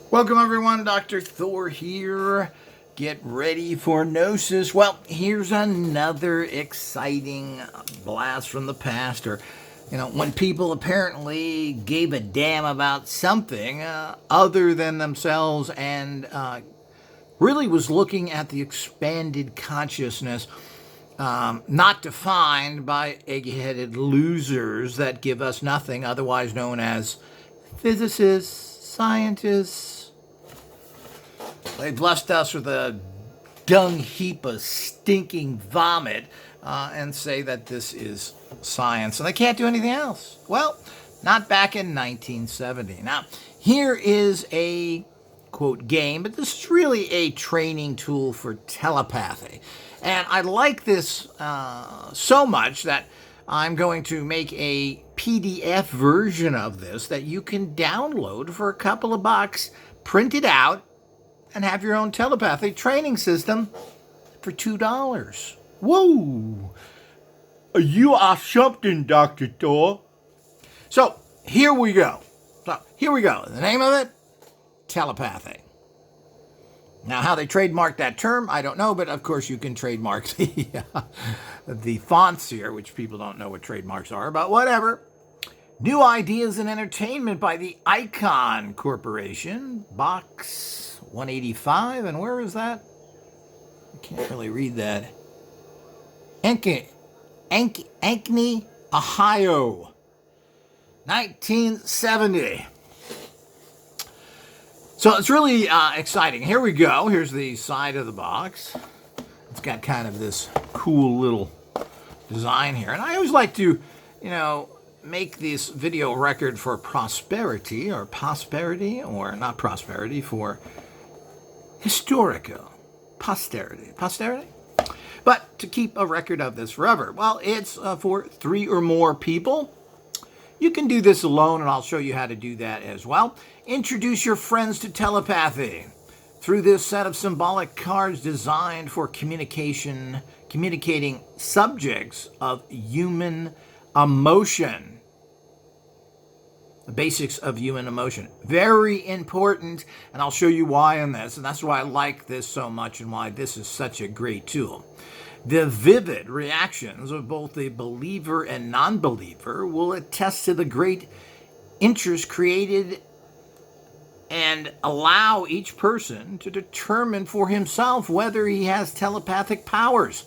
Welcome everyone, Dr. Thor here. Get ready for Gnosis. Well, here's another exciting blast from the past, or when people apparently gave a damn about something other than themselves and really was looking at the expanded consciousness, not defined by egg-headed losers that give us nothing, otherwise known as physicists, scientists. They blessed us with a dung heap of stinking vomit and say that this is science, and they can't do anything else. Well, not back in 1970. Now, here is a, quote, game, but this is really a training tool for telepathy. And I like this so much that I'm going to make a PDF version of this that you can download for a couple of bucks, print it out, and have your own telepathy training system for $2. Whoa! You are something, Dr. Thor. So, here we go. The name of it, telepathy. Now, how they trademarked that term, I don't know, but of course you can trademark the fonts here, which people don't know what trademarks are, but whatever. New Ideas in Entertainment by the Icon Corporation, box 185, and where is that? I can't really read that. Ankeny, Ohio, 1970. So it's really exciting. Here we go. Here's the side of the box. It's got kind of this cool little design here. And I always like to, make this video record for posterity, for historical posterity. But to keep a record of this forever. Well, it's for 3 or more people. You can do this alone, and I'll show you how to do that as well. Introduce your friends to telepathy through this set of symbolic cards designed for communicating subjects of human emotion. The basics of human emotion. Very important, and I'll show you why in this, and that's why I like this so much and why this is such a great tool. The vivid reactions of both the believer and non-believer will attest to the great interest created and allow each person to determine for himself whether he has telepathic powers.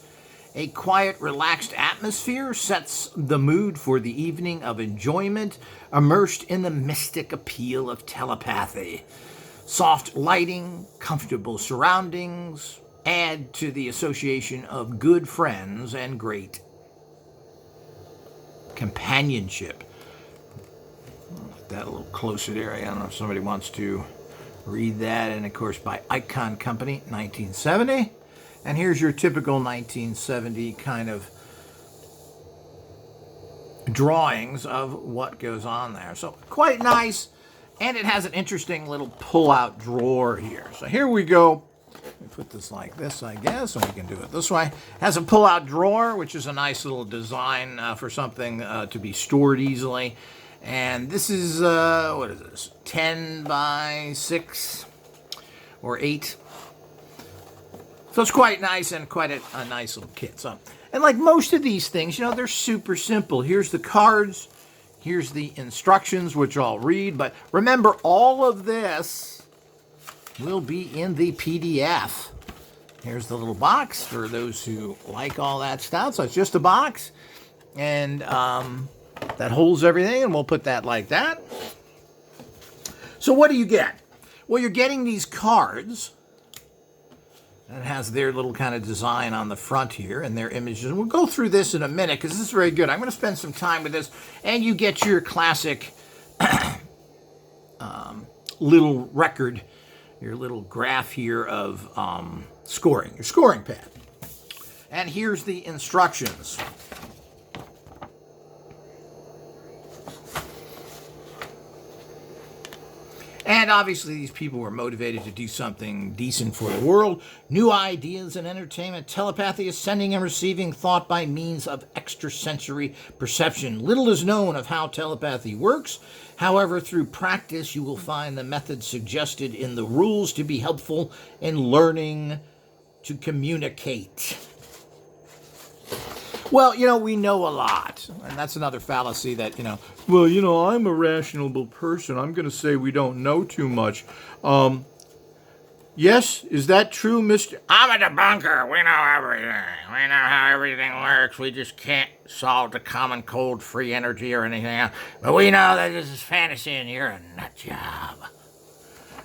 A quiet, relaxed atmosphere sets the mood for the evening of enjoyment, immersed in the mystic appeal of telepathy. Soft lighting, comfortable surroundings add to the association of good friends and great companionship. That a little closer there. I don't know if somebody wants to read that. And of course, by Icon Company, 1970. And here's your typical 1970 kind of drawings of what goes on there. So quite nice. And it has an interesting little pull-out drawer here. So here we go. Let me put this like this, I guess, and we can do it this way. It has a pull-out drawer, which is a nice little design for something to be stored easily. And this is, what is this, 10 by 6 or 8. So it's quite nice and quite a nice little kit. So, and like most of these things, they're super simple. Here's the cards. Here's the instructions, which I'll read. But remember, all of this will be in the PDF. Here's the little box for those who like all that stuff. So it's just a box. And that holds everything, and we'll put that like that. So what do you get? Well, you're getting these cards. And it has their little kind of design on the front here and their images. And we'll go through this in a minute because this is very good. I'm going to spend some time with this. And you get your classic little record, your little graph here of scoring, your scoring pad. And here's the instructions. And obviously these people were motivated to do something decent for the world. New ideas in entertainment. Telepathy is sending and receiving thought by means of extrasensory perception. Little is known of how telepathy works, However, through practice, you will find the methods suggested in the rules to be helpful in learning to communicate. Well, we know a lot. And that's another fallacy that, well, I'm a rational person. I'm going to say we don't know too much. Yes, is that true, Mr.? I'm a debunker. We know everything. We know how everything works. We just can't solve the common cold free energy or anything else. But we know that this is fantasy and you're a nut job.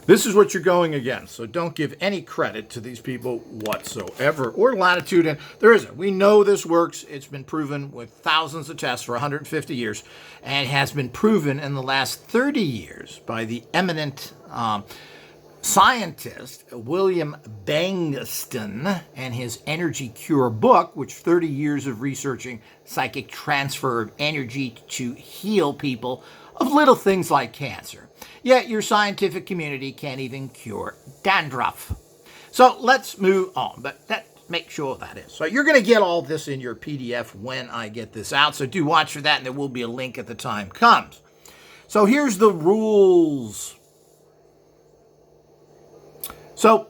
This is what you're going against, so don't give any credit to these people whatsoever, or latitude, and there isn't. We know this works. It's been proven with thousands of tests for 150 years, and has been proven in the last 30 years by the eminent scientist William Bangston and his Energy Cure book, which 30 years of researching psychic transfer of energy to heal people of little things like cancer. Yet your scientific community can't even cure dandruff. So let's move on, but make sure that is. So you're going to get all this in your PDF when I get this out, so do watch for that, and there will be a link at the time comes. So here's the rules. So,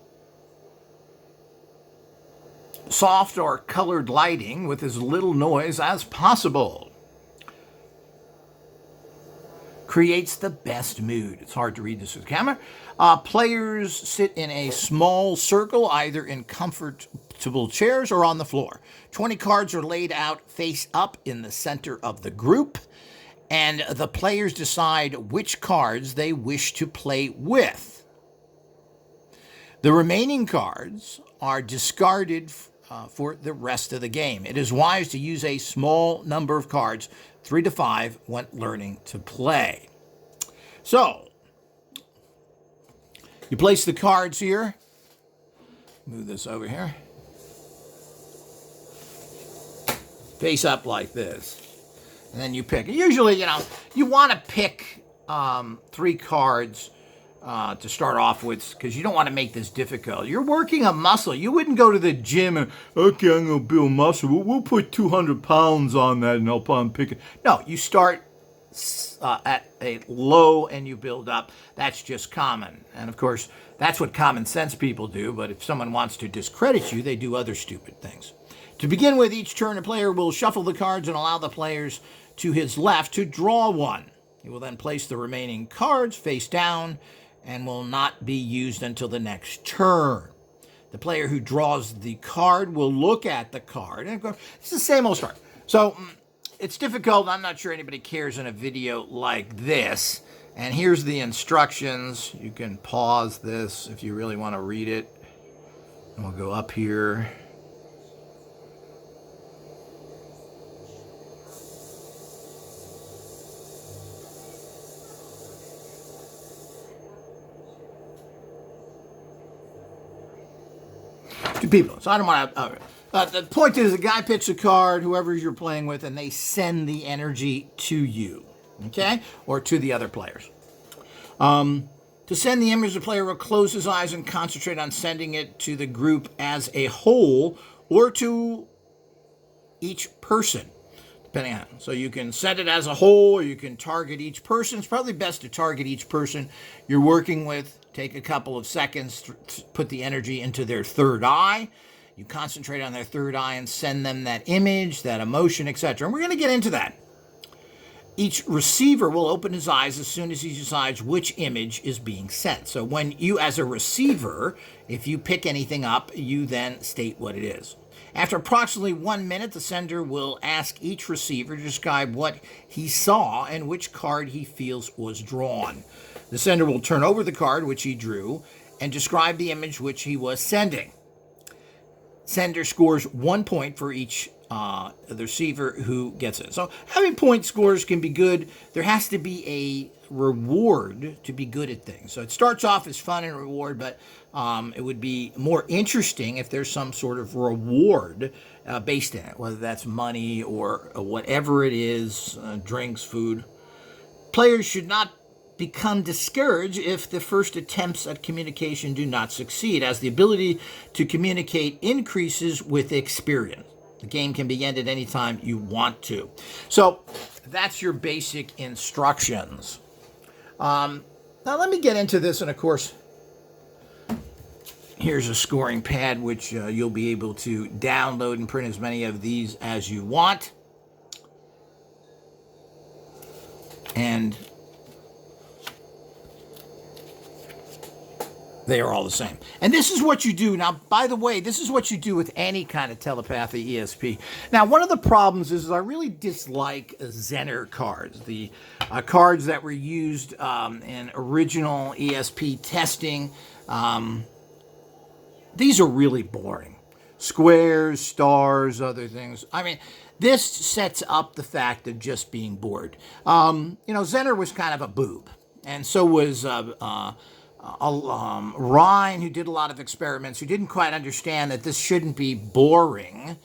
soft or colored lighting with as little noise as possible creates the best mood. It's hard to read this with the camera. Players sit in a small circle, either in comfortable chairs or on the floor. 20 cards are laid out face up in the center of the group, and the players decide which cards they wish to play with. The remaining cards are discarded for the rest of the game. It is wise to use a small number of cards, 3 to 5, when learning to play. So, you place the cards here. Move this over here. Face up like this. And then you pick. Usually, you want to pick 3 cards to start off with, because you don't want to make this difficult. You're working a muscle. You wouldn't go to the gym and, okay, I'm going to build muscle. We'll put 200 pounds on that and help on pick it. No, you start at a low and you build up. That's just common. And of course, that's what common sense people do. But if someone wants to discredit you, they do other stupid things. To begin with, each turn a player will shuffle the cards and allow the players to his left to draw one. He will then place the remaining cards face down and will not be used until the next turn. The player who draws the card will look at the card. And it's the same old story. So it's difficult. I'm not sure anybody cares in a video like this. And here's the instructions. You can pause this if you really want to read it. And we'll go up here. People. So I don't want to... the point is, the guy picks a card, whoever you're playing with, and they send the energy to you, okay? Or to the other players. To send the image, the player will close his eyes and concentrate on sending it to the group as a whole or to each person, depending on... So you can send it as a whole, or you can target each person. It's probably best to target each person you're working with. Take a couple of seconds to put the energy into their third eye. You concentrate on their third eye and send them that image, that emotion, etc. And we're going to get into that. Each receiver will open his eyes as soon as he decides which image is being sent. So when you, as a receiver, if you pick anything up, you then state what it is. After approximately 1 minute, the sender will ask each receiver to describe what he saw and which card he feels was drawn. The sender will turn over the card which he drew and describe the image which he was sending. Sender scores 1 point for each the receiver who gets it. So having point scores can be good. There has to be a reward to be good at things. So it starts off as fun and reward, but it would be more interesting if there's some sort of reward based in it, whether that's money or whatever it is, drinks, food. Players should not become discouraged if the first attempts at communication do not succeed, as the ability to communicate increases with experience. The game can be ended anytime you want to. So that's your basic instructions. Now let me get into this, and of course, here's a scoring pad, which you'll be able to download and print as many of these as you want. And they are all the same. And this is what you do. Now, by the way, this is what you do with any kind of telepathy ESP. Now, one of the problems is I really dislike Zener cards, the cards that were used in original ESP testing. These are really boring. Squares, stars, other things. I mean, this sets up the fact of just being bored. Zener was kind of a boob, and so was Rhine, who did a lot of experiments, who didn't quite understand that this shouldn't be boring.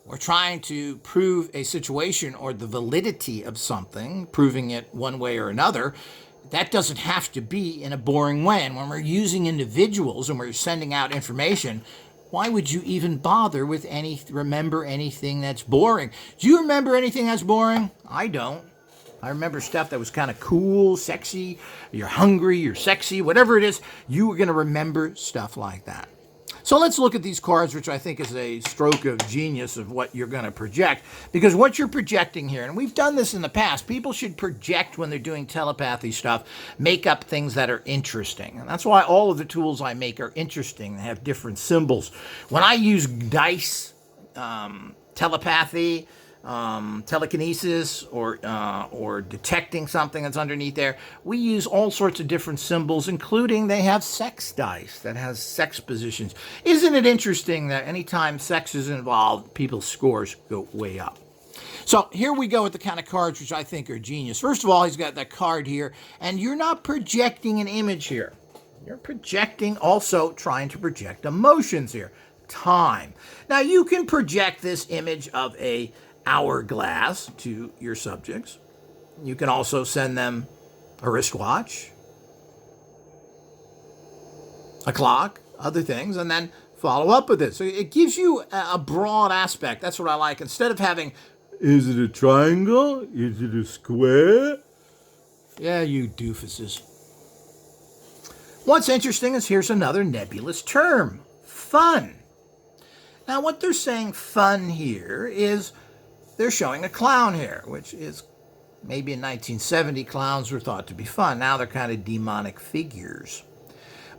We're trying to prove a situation or the validity of something, proving it one way or another. That doesn't have to be in a boring way. And when we're using individuals and we're sending out information, why would you even bother with remember anything that's boring? Do you remember anything that's boring? I don't. I remember stuff that was kind of cool, sexy, you're hungry, you're sexy, whatever it is, you are going to remember stuff like that. So let's look at these cards, which I think is a stroke of genius of what you're going to project. Because what you're projecting here, and we've done this in the past, people should project when they're doing telepathy stuff, make up things that are interesting. And that's why all of the tools I make are interesting. They have different symbols. When I use dice, telepathy, telekinesis, or detecting something that's underneath there, we use all sorts of different symbols, including they have sex dice that has sex positions. Isn't it interesting that anytime sex is involved, people's scores go way up? So here we go with the kind of cards which I think are genius. First of all, he's got that card here, and you're not projecting an image here. You're projecting, also trying to project emotions here. Time. Now you can project this image of a hourglass to your subjects. You can also send them a wristwatch, a clock, other things, and then follow up with it. So it gives you a broad aspect. That's what I like. Instead of having, is it a triangle? Is it a square? Yeah, you doofuses. What's interesting is here's another nebulous term, fun. Now what they're saying fun here is they're showing a clown here, which is maybe in 1970 clowns were thought to be fun. Now they're kind of demonic figures.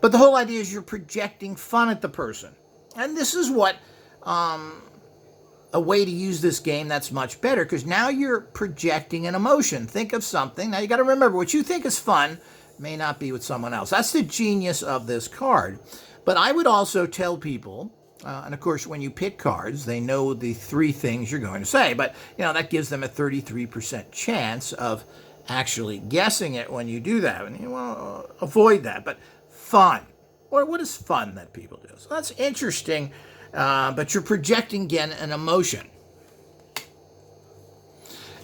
But the whole idea is you're projecting fun at the person. And this is what a way to use this game that's much better, because now you're projecting an emotion. Think of something. Now you got to remember, what you think is fun may not be with someone else. That's the genius of this card. But I would also tell people, and of course, when you pick cards, they know the three things you're going to say. But, that gives them a 33% chance of actually guessing it when you do that. And you want to avoid that. But fun. Or what is fun that people do? So that's interesting. But you're projecting, again, an emotion.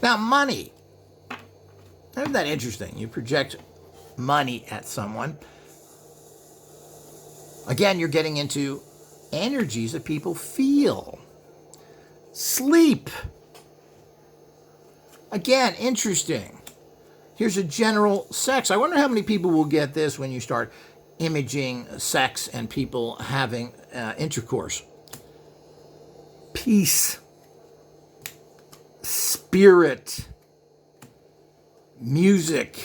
Now, money. Isn't that interesting? You project money at someone. Again, you're getting into energies that people feel. Sleep. Again, interesting. Here's a general sex. I wonder how many people will get this when you start imaging sex and people having intercourse. Peace. Spirit. Music.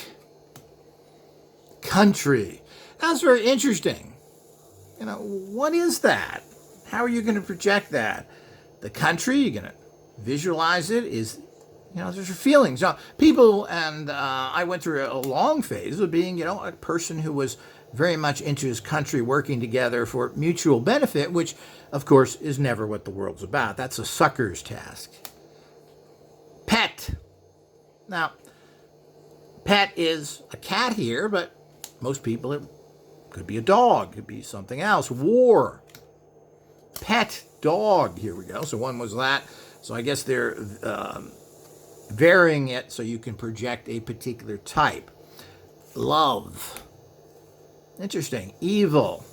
Country. That's very interesting. What is that? How are you going to project that? The country, you're going to visualize it, there's your feelings. Now, people, and I went through a long phase of being, a person who was very much into his country, working together for mutual benefit, which, of course, is never what the world's about. That's a sucker's task. Pet. Now, pet is a cat here, but most people, it could be a dog, could be something else. War. Pet, dog. Here we go. So one was that. So I guess they're varying it so you can project a particular type. Love. Interesting. Evil.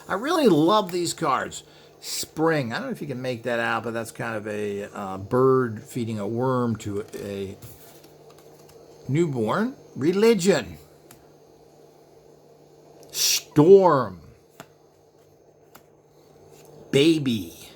I really love these cards. Spring. I don't know if you can make that out, but that's kind of a bird feeding a worm to a newborn. Religion. Storm, Baby,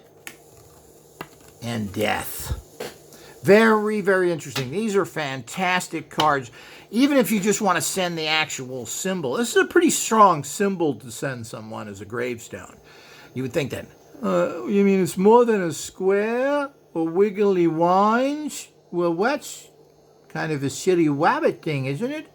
and Death. Very, very interesting. These are fantastic cards. Even if you just want to send the actual symbol, this is a pretty strong symbol to send someone as a gravestone. You would think that, you mean it's more than a square or wiggly lines? Well, that's kind of a silly wabbit thing, isn't it?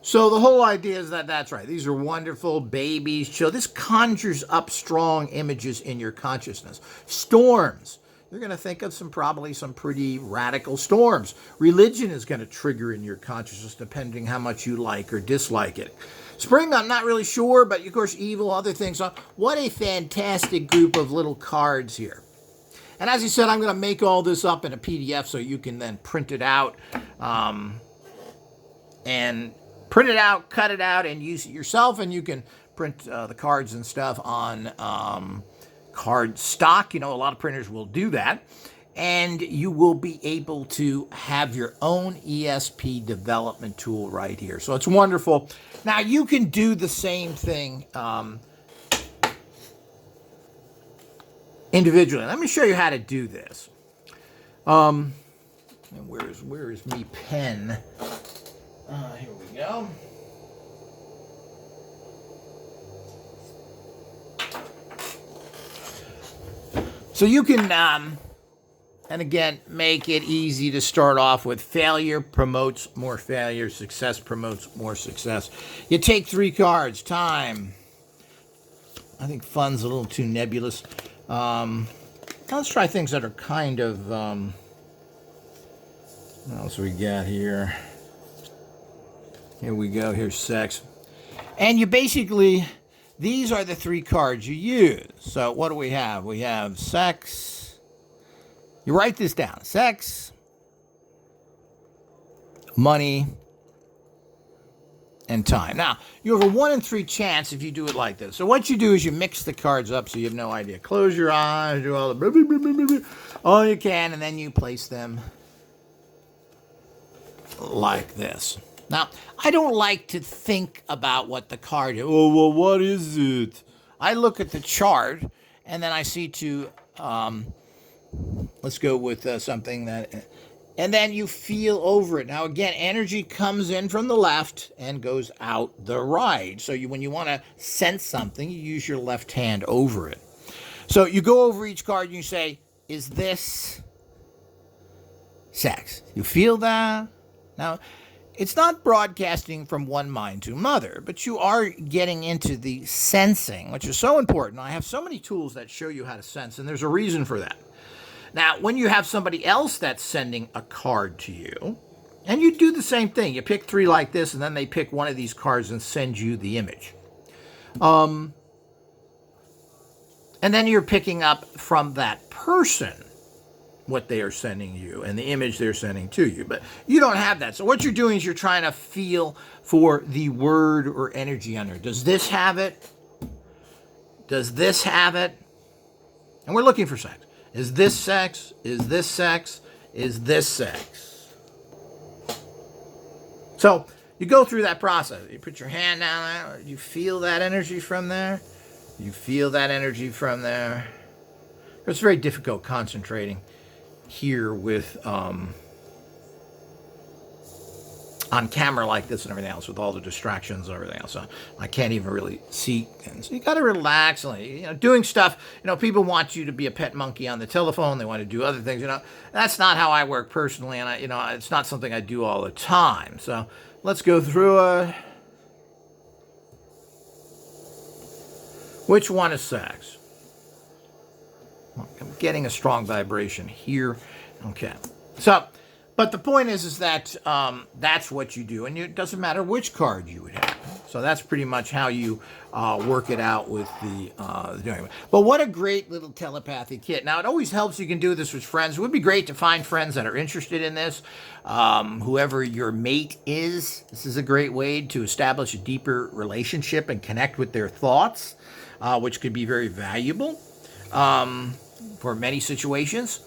So the whole idea is that that's right. These are wonderful babies. So this conjures up strong images in your consciousness. Storms. You're going to think of probably some pretty radical storms. Religion is going to trigger in your consciousness depending how much you like or dislike it. Spring, I'm not really sure, but of course evil, other things. What a fantastic group of little cards here. And as I said, I'm going to make all this up in a PDF so you can then print it out cut it out, and use it yourself. And you can print the cards and stuff on card stock. You know, a lot of printers will do that. And you will be able to have your own ESP development tool right here. So it's wonderful. Now, you can do the same thing individually. Let me show you how to do this. And where is me pen? Here we go. So you can, and again, make it easy to start off with. Failure promotes more failure. Success promotes more success. You take 3 cards. Time. I think fun's a little too nebulous. Let's try things that are kind of, what else we got here? Here we go. Here's sex. And you basically, these are the 3 cards you use. So what do we have? We have sex. You write this down. Sex, money, and time. Now, you have a 1 in 3 chance if you do it like this. So what you do is you mix the cards up so you have no idea. Close your eyes, do all the all you can, and then you place them like this. Now, I don't like to think about what the card is. Oh, well, what is it? I look at the chart, and then I see to, let's go with something that, and then you feel over it. Now, again, energy comes in from the left and goes out the right. So when you want to sense something, you use your left hand over it. So you go over each card and you say, is this sex? You feel that? Now, it's not broadcasting from one mind to another, but you are getting into the sensing, which is so important. I have so many tools that show you how to sense, and there's a reason for that. Now, when you have somebody else that's sending a card to you, and you do the same thing. You pick 3 like this, and then they pick one of these cards and send you the image. And then you're picking up from that person what they are sending you and the image they're sending to you. But you don't have that. So what you're doing is you're trying to feel for the word or energy under it. Does this have it? Does this have it? And we're looking for sex. Is this sex? Is this sex? Is this sex? So you go through that process. You put your hand down there. You feel that energy from there. You feel that energy from there. It's very difficult concentrating here with on camera like this and everything else with all the distractions and everything else. So I can't even really see things. So you got to relax. Doing stuff, people want you to be a pet monkey on the telephone. They want to do other things, That's not how I work personally, and it's not something I do all the time. So let's go through which one is sex? I'm getting a strong vibration here. Okay. So, but the point is that that's what you do. And it doesn't matter which card you would have. So that's pretty much how you work it out with the doing. But what a great little telepathy kit. Now, it always helps you can do this with friends. It would be great to find friends that are interested in this. Whoever your mate is, this is a great way to establish a deeper relationship and connect with their thoughts, which could be very valuable for many situations.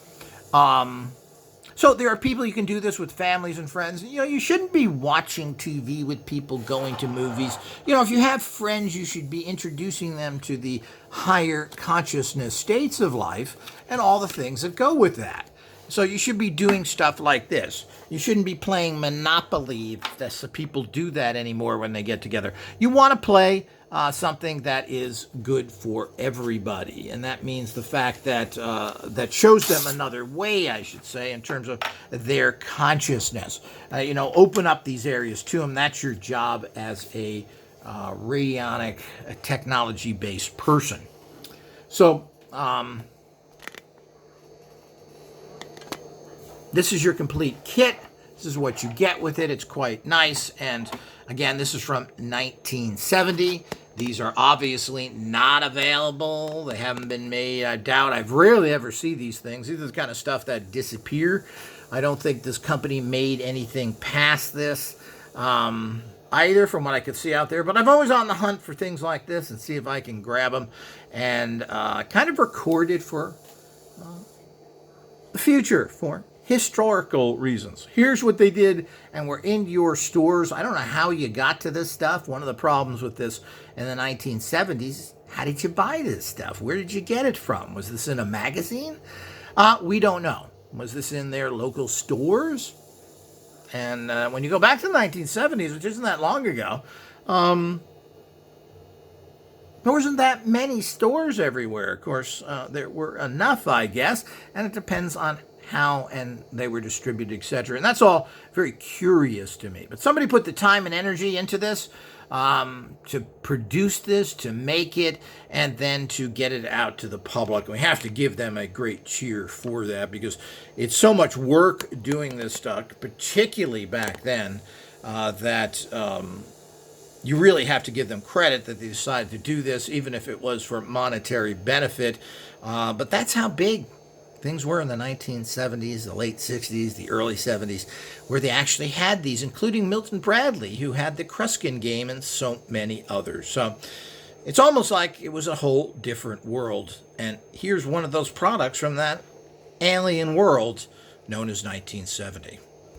So there are people you can do this with, families and friends. You shouldn't be watching TV with people, going to movies. If you have friends, you should be introducing them to the higher consciousness states of life and all the things that go with that. So you should be doing stuff like this. You shouldn't be playing Monopoly. People do that anymore when they get together. You want to play something that is good for everybody, and that means the fact that that shows them another way, I should say, in terms of their consciousness. Open up these areas to them. That's your job as a radionic, technology-based person. So. This is your complete kit. This is what you get with it. It's quite nice. And again, this is from 1970. These are obviously not available. They haven't been made. I doubt. I've rarely ever see these things. These are the kind of stuff that disappear. I don't think this company made anything past this either, from what I could see out there. But I'm always on the hunt for things like this and see if I can grab them and kind of record it for the future, for historical reasons. Here's what they did, and we're in your stores. I don't know how you got to this stuff. One of the problems with this in the 1970s, how did you buy this stuff? Where did you get it from? Was this in a magazine? We don't know. Was this in their local stores? And when you go back to the 1970s, which isn't that long ago, there wasn't that many stores everywhere. Of course, there were enough, I guess, and it depends on how and they were distributed, etc. And that's all very curious to me. But somebody put the time and energy into this, to produce this, to make it, and then to get it out to the public. And we have to give them a great cheer for that, because it's so much work doing this stuff, particularly back then, that you really have to give them credit that they decided to do this, even if it was for monetary benefit. But that's how big things were in the 1970s, the late 60s, the early 70s, where they actually had these, including Milton Bradley, who had the Kruskin game, and so many others. So it's almost like it was a whole different world. And here's one of those products from that alien world known as 1970.